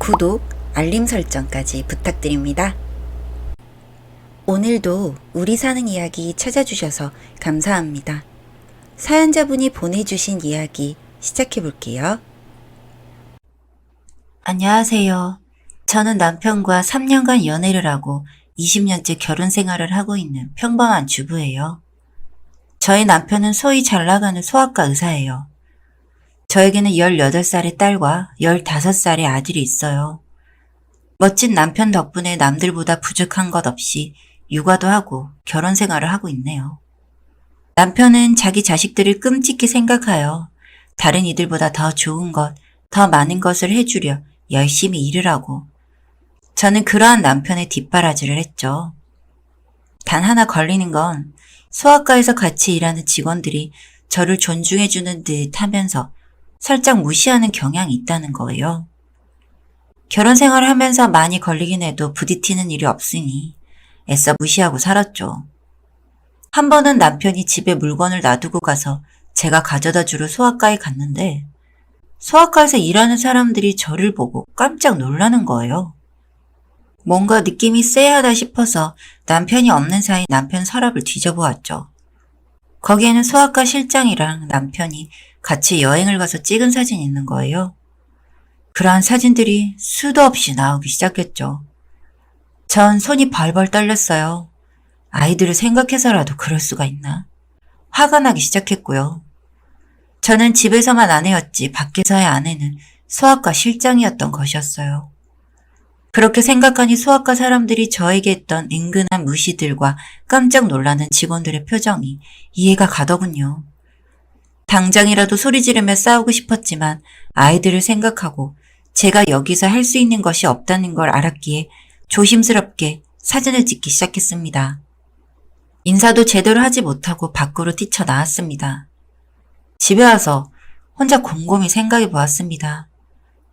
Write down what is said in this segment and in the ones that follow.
구독, 알림 설정까지 부탁드립니다. 오늘도 우리 사는 이야기 찾아주셔서 감사합니다. 사연자분이 보내주신 이야기 시작해 볼게요. 안녕하세요. 저는 남편과 3년간 연애를 하고 20년째 결혼 생활을 하고 있는 평범한 주부예요. 저희 남편은 소위 잘 나가는 소아과 의사예요. 저에게는 18살의 딸과 15살의 아들이 있어요. 멋진 남편 덕분에 남들보다 부족한 것 없이 육아도 하고 결혼 생활을 하고 있네요. 남편은 자기 자식들을 끔찍히 생각하여 다른 이들보다 더 좋은 것, 더 많은 것을 해주려 열심히 일을 하고 저는 그러한 남편의 뒷바라지를 했죠. 단 하나 걸리는 건 소아과에서 같이 일하는 직원들이 저를 존중해주는 듯 하면서 살짝 무시하는 경향이 있다는 거예요. 결혼 생활을 하면서 많이 걸리긴 해도 부딪히는 일이 없으니 애써 무시하고 살았죠. 한 번은 남편이 집에 물건을 놔두고 가서 제가 가져다 주러 소아과에 갔는데 소아과에서 일하는 사람들이 저를 보고 깜짝 놀라는 거예요. 뭔가 느낌이 쎄하다 싶어서 남편이 없는 사이 남편 서랍을 뒤져보았죠. 거기에는 소아과 실장이랑 남편이 같이 여행을 가서 찍은 사진이 있는 거예요. 그러한 사진들이 수도 없이 나오기 시작했죠. 전 손이 벌벌 떨렸어요. 아이들을 생각해서라도 그럴 수가 있나? 화가 나기 시작했고요. 저는 집에서만 아내였지 밖에서의 아내는 소아과 실장이었던 것이었어요. 그렇게 생각하니 소아과 사람들이 저에게 했던 은근한 무시들과 깜짝 놀라는 직원들의 표정이 이해가 가더군요. 당장이라도 소리 지르며 싸우고 싶었지만 아이들을 생각하고 제가 여기서 할 수 있는 것이 없다는 걸 알았기에 조심스럽게 사진을 찍기 시작했습니다. 인사도 제대로 하지 못하고 밖으로 뛰쳐나왔습니다. 집에 와서 혼자 곰곰이 생각해 보았습니다.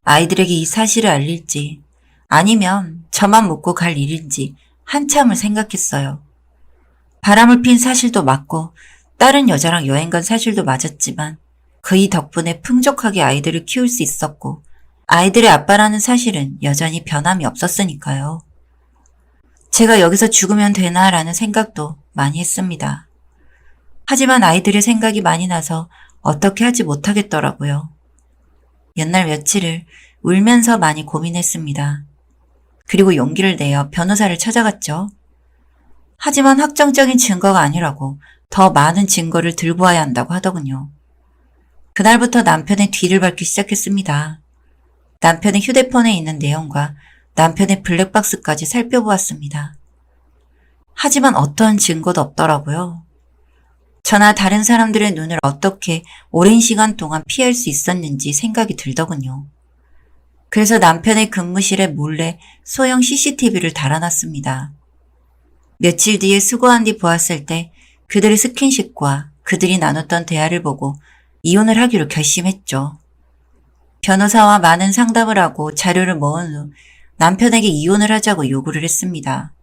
아이들에게 이 사실을 알릴지 아니면 저만 묻고 갈 일인지 한참을 생각했어요. 바람을 핀 사실도 맞고 다른 여자랑 여행 간 사실도 맞았지만 그이 덕분에 풍족하게 아이들을 키울 수 있었고 아이들의 아빠라는 사실은 여전히 변함이 없었으니까요. 제가 여기서 죽으면 되나라는 생각도 많이 했습니다. 하지만 아이들의 생각이 많이 나서 어떻게 하지 못하겠더라고요. 옛날 며칠을 울면서 많이 고민했습니다. 그리고 용기를 내어 변호사를 찾아갔죠. 하지만 확정적인 증거가 아니라고 더 많은 증거를 들고 와야 한다고 하더군요. 그날부터 남편의 뒤를 밟기 시작했습니다. 남편의 휴대폰에 있는 내용과 남편의 블랙박스까지 살펴보았습니다. 하지만 어떠한 증거도 없더라고요. 저나 다른 사람들의 눈을 어떻게 오랜 시간 동안 피할 수 있었는지 생각이 들더군요. 그래서 남편의 근무실에 몰래 소형 CCTV를 달아놨습니다. 며칠 뒤에 수거한 뒤 보았을 때 그들의 스킨십과 그들이 나눴던 대화를 보고 이혼을 하기로 결심했죠. 변호사와 많은 상담을 하고 자료를 모은 후 남편에게 이혼을 하자고 요구를 했습니다.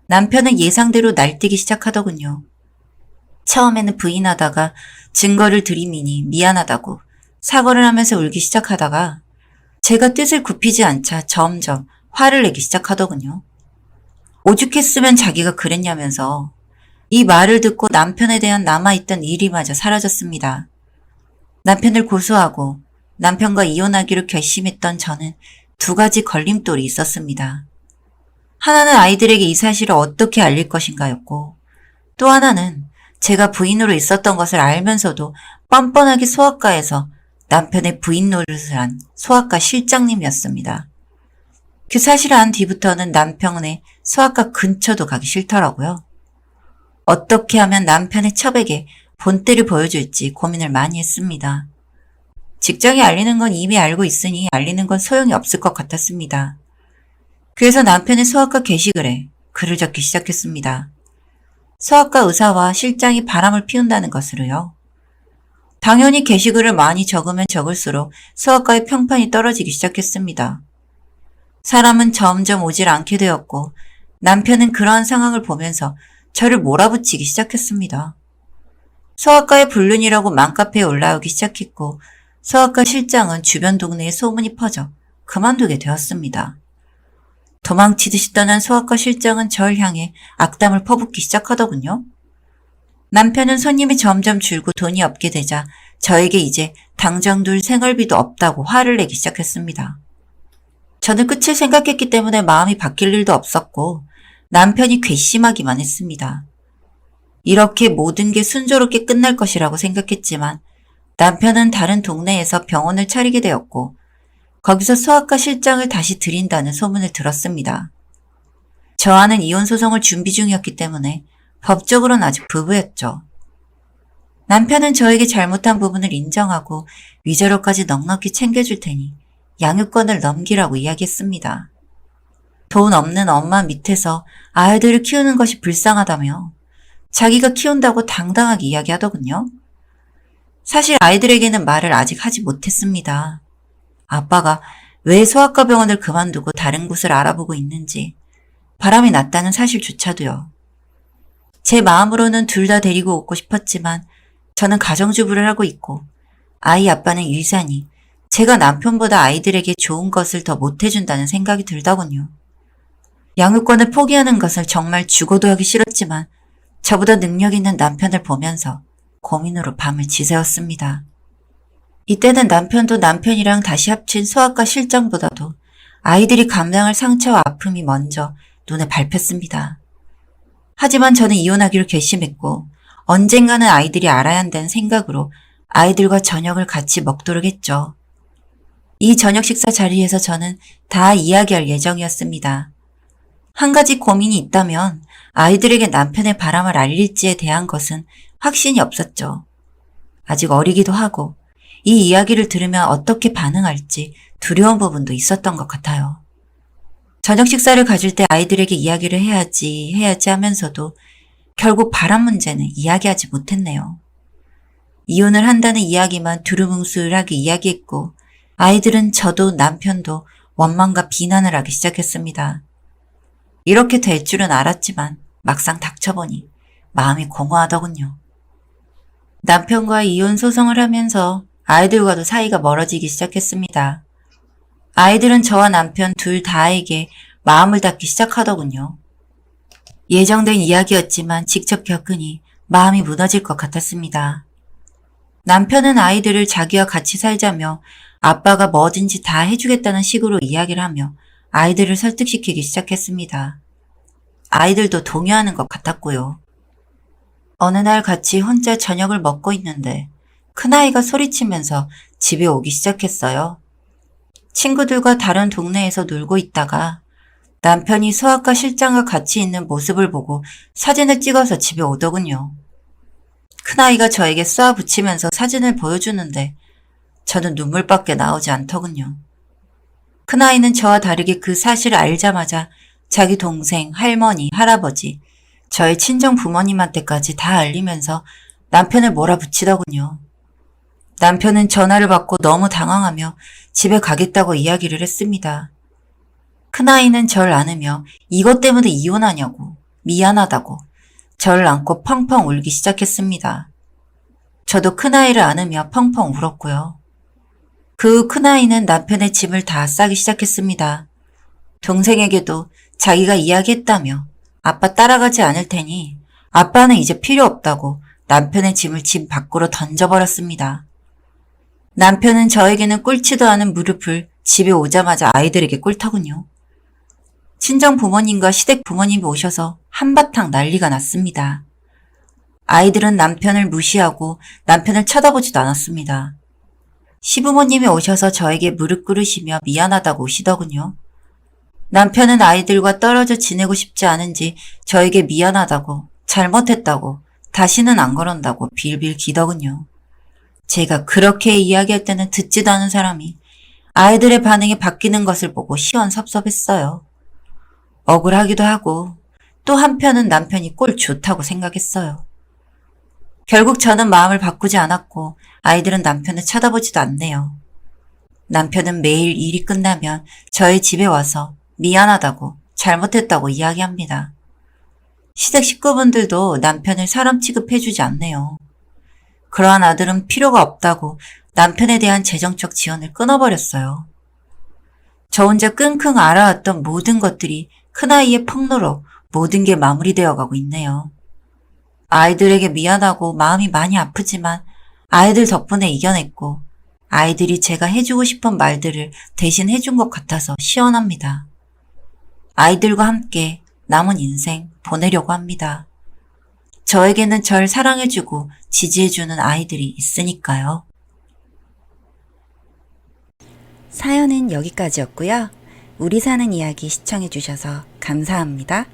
남편은 예상대로 날뛰기 시작하더군요. 처음에는 부인하다가 증거를 들이미니 미안하다고 사과를 하면서 울기 시작하다가 제가 뜻을 굽히지 않자 점점 화를 내기 시작하더군요. 오죽했으면 자기가 그랬냐면서 이 말을 듣고 남편에 대한 남아있던 일이마저 사라졌습니다. 남편을 고소하고 남편과 이혼하기로 결심했던 저는 두 가지 걸림돌이 있었습니다. 하나는 아이들에게 이 사실을 어떻게 알릴 것인가였고 또 하나는 제가 부인으로 있었던 것을 알면서도 뻔뻔하게 소아과에서 남편의 부인 노릇을 한 소아과 실장님이었습니다. 그 사실을 안 뒤부터는 남편의 소아과 근처도 가기 싫더라고요. 어떻게 하면 남편의 첩에게 본때를 보여줄지 고민을 많이 했습니다. 직장에 알리는 건 이미 알고 있으니 알리는 건 소용이 없을 것 같았습니다. 그래서 남편의 소아과 게시글에 글을 적기 시작했습니다. 소아과 의사와 실장이 바람을 피운다는 것으로요. 당연히 게시글을 많이 적으면 적을수록 소아과의 평판이 떨어지기 시작했습니다. 사람은 점점 오질 않게 되었고 남편은 그러한 상황을 보면서 저를 몰아붙이기 시작했습니다. 소아과의 불륜이라고 맘카페에 올라오기 시작했고 소아과 실장은 주변 동네에 소문이 퍼져 그만두게 되었습니다. 도망치듯이 떠난 소아과 실장은 절 향해 악담을 퍼붓기 시작하더군요. 남편은 손님이 점점 줄고 돈이 없게 되자 저에게 이제 당장 둘 생활비도 없다고 화를 내기 시작했습니다. 저는 끝을 생각했기 때문에 마음이 바뀔 일도 없었고 남편이 괘씸하기만 했습니다. 이렇게 모든 게 순조롭게 끝날 것이라고 생각했지만 남편은 다른 동네에서 병원을 차리게 되었고 거기서 소아과 실장을 다시 들인다는 소문을 들었습니다. 저와는 이혼 소송을 준비 중이었기 때문에 법적으로는 아직 부부였죠. 남편은 저에게 잘못한 부분을 인정하고 위자료까지 넉넉히 챙겨줄 테니 양육권을 넘기라고 이야기했습니다. 돈 없는 엄마 밑에서 아이들을 키우는 것이 불쌍하다며 자기가 키운다고 당당하게 이야기하더군요. 사실 아이들에게는 말을 아직 하지 못했습니다. 아빠가 왜 소아과 병원을 그만두고 다른 곳을 알아보고 있는지, 바람이 났다는 사실조차도요. 제 마음으로는 둘 다 데리고 오고 싶었지만 저는 가정주부를 하고 있고 아이 아빠는 유산이 제가 남편보다 아이들에게 좋은 것을 더 못해준다는 생각이 들더군요. 양육권을 포기하는 것을 정말 죽어도 하기 싫었지만 저보다 능력 있는 남편을 보면서 고민으로 밤을 지새웠습니다. 이때는 남편도 남편이랑 다시 합친 소아과 실장보다도 아이들이 감당할 상처와 아픔이 먼저 눈에 밟혔습니다. 하지만 저는 이혼하기로 결심했고 언젠가는 아이들이 알아야 한다는 생각으로 아이들과 저녁을 같이 먹도록 했죠. 이 저녁 식사 자리에서 저는 다 이야기할 예정이었습니다. 한 가지 고민이 있다면 아이들에게 남편의 바람을 알릴지에 대한 것은 확신이 없었죠. 아직 어리기도 하고 이 이야기를 들으면 어떻게 반응할지 두려운 부분도 있었던 것 같아요. 저녁 식사를 가질 때 아이들에게 이야기를 해야지 하면서도 결국 바람 문제는 이야기하지 못했네요. 이혼을 한다는 이야기만 두루뭉술하게 이야기했고 아이들은 저도 남편도 원망과 비난을 하기 시작했습니다. 이렇게 될 줄은 알았지만 막상 닥쳐보니 마음이 공허하더군요. 남편과 이혼 소송을 하면서 아이들과도 사이가 멀어지기 시작했습니다. 아이들은 저와 남편 둘 다에게 마음을 닫기 시작하더군요. 예정된 이야기였지만 직접 겪으니 마음이 무너질 것 같았습니다. 남편은 아이들을 자기와 같이 살자며 아빠가 뭐든지 다 해주겠다는 식으로 이야기를 하며 아이들을 설득시키기 시작했습니다. 아이들도 동요하는 것 같았고요. 어느 날 같이 혼자 저녁을 먹고 있는데 큰아이가 소리치면서 집에 오기 시작했어요. 친구들과 다른 동네에서 놀고 있다가 남편이 소아과 실장과 같이 있는 모습을 보고 사진을 찍어서 집에 오더군요. 큰아이가 저에게 쏘아 붙이면서 사진을 보여주는데 저는 눈물밖에 나오지 않더군요. 큰아이는 저와 다르게 그 사실을 알자마자 자기 동생, 할머니, 할아버지, 저의 친정 부모님한테까지 다 알리면서 남편을 몰아붙이더군요. 남편은 전화를 받고 너무 당황하며 집에 가겠다고 이야기를 했습니다. 큰아이는 절 안으며 이것 때문에 이혼하냐고, 미안하다고 절 안고 펑펑 울기 시작했습니다. 저도 큰아이를 안으며 펑펑 울었고요. 그 후 큰아이는 남편의 짐을 다 싸기 시작했습니다. 동생에게도 자기가 이야기했다며 아빠 따라가지 않을 테니 아빠는 이제 필요 없다고 남편의 짐을 집 밖으로 던져버렸습니다. 남편은 저에게는 꿇지도 않은 무릎을 집에 오자마자 아이들에게 꿇더군요. 친정 부모님과 시댁 부모님이 오셔서 한바탕 난리가 났습니다. 아이들은 남편을 무시하고 남편을 쳐다보지도 않았습니다. 시부모님이 오셔서 저에게 무릎 꿇으시며 미안하다고 오시더군요. 남편은 아이들과 떨어져 지내고 싶지 않은지 저에게 미안하다고, 잘못했다고, 다시는 안 그런다고 빌빌 기더군요. 제가 그렇게 이야기할 때는 듣지도 않은 사람이 아이들의 반응이 바뀌는 것을 보고 시원섭섭했어요. 억울하기도 하고 또 한편은 남편이 꼴 좋다고 생각했어요. 결국 저는 마음을 바꾸지 않았고 아이들은 남편을 쳐다보지도 않네요. 남편은 매일 일이 끝나면 저희 집에 와서 미안하다고, 잘못했다고 이야기합니다. 시댁 식구분들도 남편을 사람 취급해주지 않네요. 그러한 아들은 필요가 없다고 남편에 대한 재정적 지원을 끊어버렸어요. 저 혼자 끙끙 앓아왔던 모든 것들이 큰아이의 폭로로 모든 게 마무리되어 가고 있네요. 아이들에게 미안하고 마음이 많이 아프지만 아이들 덕분에 이겨냈고 아이들이 제가 해주고 싶은 말들을 대신 해준 것 같아서 시원합니다. 아이들과 함께 남은 인생 보내려고 합니다. 저에게는 절 사랑해주고 지지해주는 아이들이 있으니까요. 사연은 여기까지였고요. 우리 사는 이야기 시청해주셔서 감사합니다.